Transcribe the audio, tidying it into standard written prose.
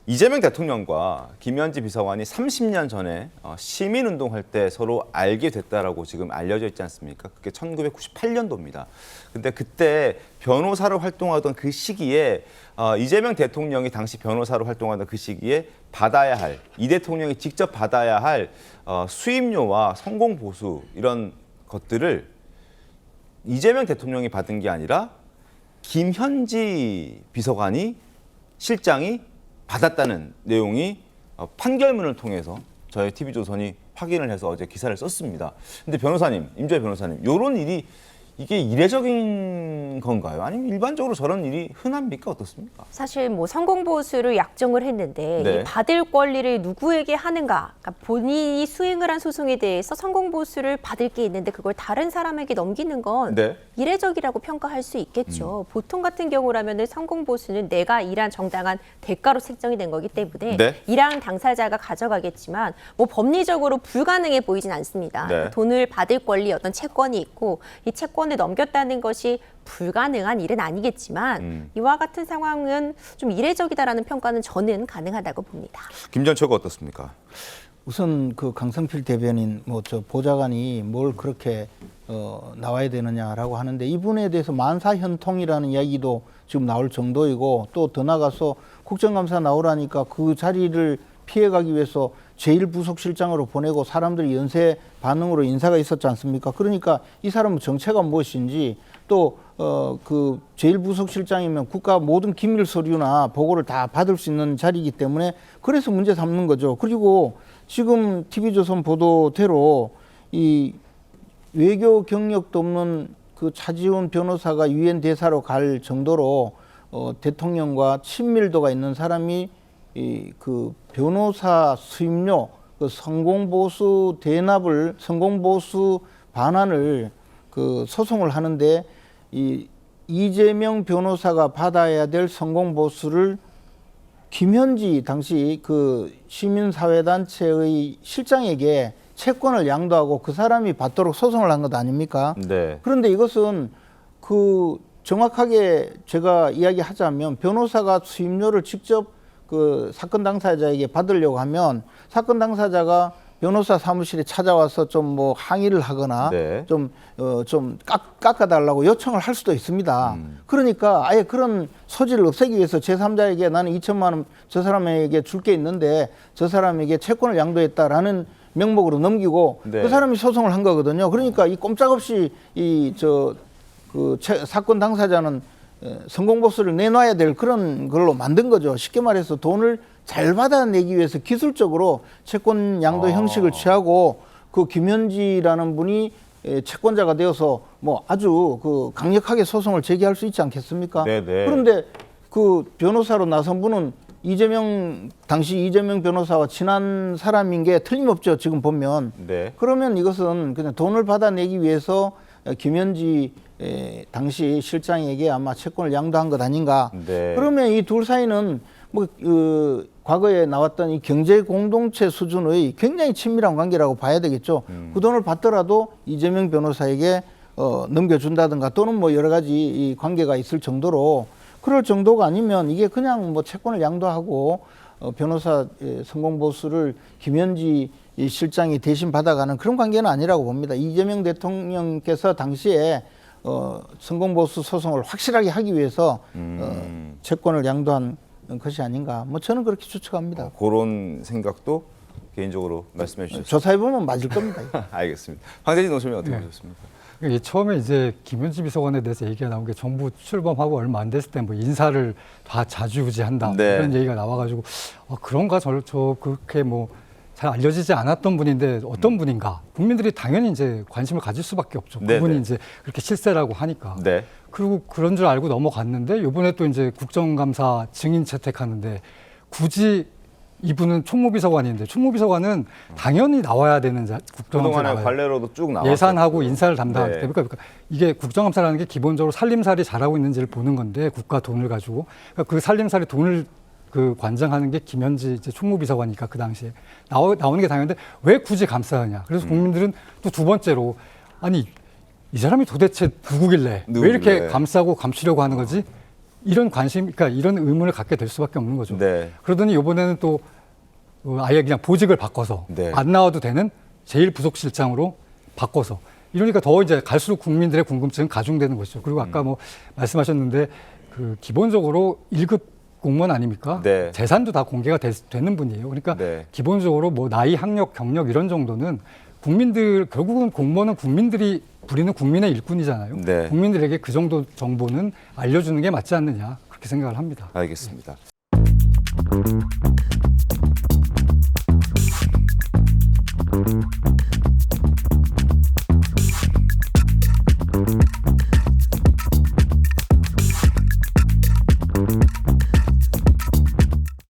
이재명 대통령과 김현지 비서관이 30년 전에 시민운동할 때 서로 알게 됐다라고 지금 알려져 있지 않습니까? 그게 1998년도입니다. 근데 그때 변호사로 활동하던 그 시기에 이재명 대통령이 당시 변호사로 활동하던 그 시기에 받아야 할, 이 대통령이 직접 받아야 할 수임료와 성공보수 이런 것들을 이재명 대통령이 받은 게 아니라 김현지 비서관이 실장이 받았다는 내용이 판결문을 통해서 저희 TV조선이 확인을 해서 어제 기사를 썼습니다. 근데 변호사님, 임조혜 변호사님, 이런 일이 이게 이례적인 건가요? 아니면 일반적으로 저런 일이 흔합니까? 어떻습니까? 사실 뭐 성공보수를 약정을 했는데 네. 이 받을 권리를 누구에게 하는가? 그러니까 본인이 수행을 한 소송에 대해서 성공보수를 받을 게 있는데 그걸 다른 사람에게 넘기는 건 네. 이례적이라고 평가할 수 있겠죠. 보통 같은 경우라면 성공보수는 내가 일한 정당한 대가로 책정이 된 거기 때문에 네. 일한 당사자가 가져가겠지만 뭐 법리적으로 불가능해 보이진 않습니다. 네. 돈을 받을 권리 어떤 채권이 있고 이 채권을 넘겼다는 것이 불가능한 일은 아니겠지만 이와 같은 상황은 좀 이례적이다라는 평가는 저는 가능하다고 봅니다. 김전초가 어떻습니까? 우선 그 강성필 대변인 뭐 저 보좌관이 뭘 그렇게 나와야 되느냐라고 하는데 이분에 대해서 만사현통이라는 이야기도 지금 나올 정도이고 또 더 나가서 국정감사 나오라니까 그 자리를 피해가기 위해서 제1부속실장으로 보내고 사람들이 연쇄 반응으로 인사가 있었지 않습니까? 그러니까 이 사람은 정체가 무엇인지 또 그 제1부속실장이면 국가 모든 기밀 서류나 보고를 다 받을 수 있는 자리이기 때문에 그래서 문제 삼는 거죠. 그리고 지금 TV조선 보도대로 이 외교 경력도 없는 그 차지훈 변호사가 유엔 대사로 갈 정도로 대통령과 친밀도가 있는 사람이 이 그 변호사 수임료, 그 성공보수 대납을 성공보수 반환을 그 소송을 하는데 이 이재명 변호사가 받아야 될 성공보수를 김현지 당시 그 시민사회단체의 실장에게 채권을 양도하고 그 사람이 받도록 소송을 한 것 아닙니까? 네. 그런데 이것은 그 정확하게 제가 이야기하자면 변호사가 수임료를 직접 그 사건 당사자에게 받으려고 하면 사건 당사자가 변호사 사무실에 찾아와서 좀 뭐 항의를 하거나 네. 좀 깎아달라고 요청을 할 수도 있습니다. 그러니까 아예 그런 소지를 없애기 위해서 제3자에게 나는 2천만 원 저 사람에게 줄 게 있는데 저 사람에게 채권을 양도했다라는 명목으로 넘기고 네. 그 사람이 소송을 한 거거든요. 그러니까 이 꼼짝없이 사건 당사자는 성공보수를 내놔야 될 그런 걸로 만든 거죠. 쉽게 말해서 돈을 잘 받아내기 위해서 기술적으로 채권 양도 형식을 취하고 그 김현지라는 분이 채권자가 되어서 뭐 아주 그 강력하게 소송을 제기할 수 있지 않겠습니까? 네네. 그런데 그 변호사로 나선 분은 당시 이재명 변호사와 친한 사람인 게 틀림없죠. 지금 보면. 네. 그러면 이것은 그냥 돈을 받아내기 위해서 김현지 당시 실장에게 아마 채권을 양도한 것 아닌가. 네. 그러면 이 둘 사이는 뭐 과거에 나왔던 이 경제 공동체 수준의 굉장히 친밀한 관계라고 봐야 되겠죠. 그 돈을 받더라도 이재명 변호사에게 넘겨준다든가 또는 뭐 여러 가지 이 관계가 있을 정도로 그럴 정도가 아니면 이게 그냥 뭐 채권을 양도하고 변호사 성공보수를 김현지 이 실장이 대신 받아가는 그런 관계는 아니라고 봅니다. 이재명 대통령께서 당시에 성공보수 소송을 확실하게 하기 위해서 채권을 양도한 것이 아닌가. 뭐 저는 그렇게 추측합니다. 그런 생각도 개인적으로 말씀해 주셨습니다. 조사해보면 맞을 겁니다. 알겠습니다. 황대진 노조님 어떻게 보셨습니까? 처음에 이제 김현지 비서관에 대해서 얘기가 나온 게 정부 출범하고 얼마 안 됐을 때 뭐 인사를 다 좌지우지한다 네. 이런 얘기가 나와가지고 그런가 저 그렇게 뭐 잘 알려지지 않았던 분인데 어떤 분인가 국민들이 당연히 이제 관심을 가질 수밖에 없죠. 네네. 그분이 이제 그렇게 실세라고 하니까. 네. 그리고 그런 줄 알고 넘어갔는데 이번에 또 이제 국정감사 증인 채택하는데 굳이 이분은 총무비서관인데 총무비서관은 당연히 나와야 되는 국정감사 그동안의 관례로도 쭉 나왔고 예산하고 인사를 담당하기 네. 때문에 그러니까 이게 국정감사라는 게 기본적으로 살림살이 잘하고 있는지를 보는 건데 국가 돈을 가지고 그러니까 그 살림살이 돈을 그 관장하는 게 김현지 이제 총무비서관이니까 그 당시에 나오는 게 당연한데 왜 굳이 감싸느냐. 그래서 국민들은 또 두 번째로 아니 이 사람이 도대체 누구길래 왜 이렇게 감싸고 감추려고 하는 거지? 이런 관심, 그러니까 이런 의문을 갖게 될 수밖에 없는 거죠. 네. 그러더니 이번에는 또 아예 그냥 보직을 바꿔서 네. 안 나와도 되는 제1부속실장으로 바꿔서 이러니까 더 이제 갈수록 국민들의 궁금증은 가중되는 것이죠. 그리고 아까 뭐 말씀하셨는데 그 기본적으로 1급 공무원 아닙니까? 네. 재산도 다 공개가 되는 분이에요. 그러니까 네. 기본적으로 뭐 나이, 학력, 경력 이런 정도는 국민들 결국은 공무원은 국민들이 부리는 국민의 일꾼이잖아요. 네. 국민들에게 그 정도 정보는 알려주는 게 맞지 않느냐 그렇게 생각을 합니다. 알겠습니다.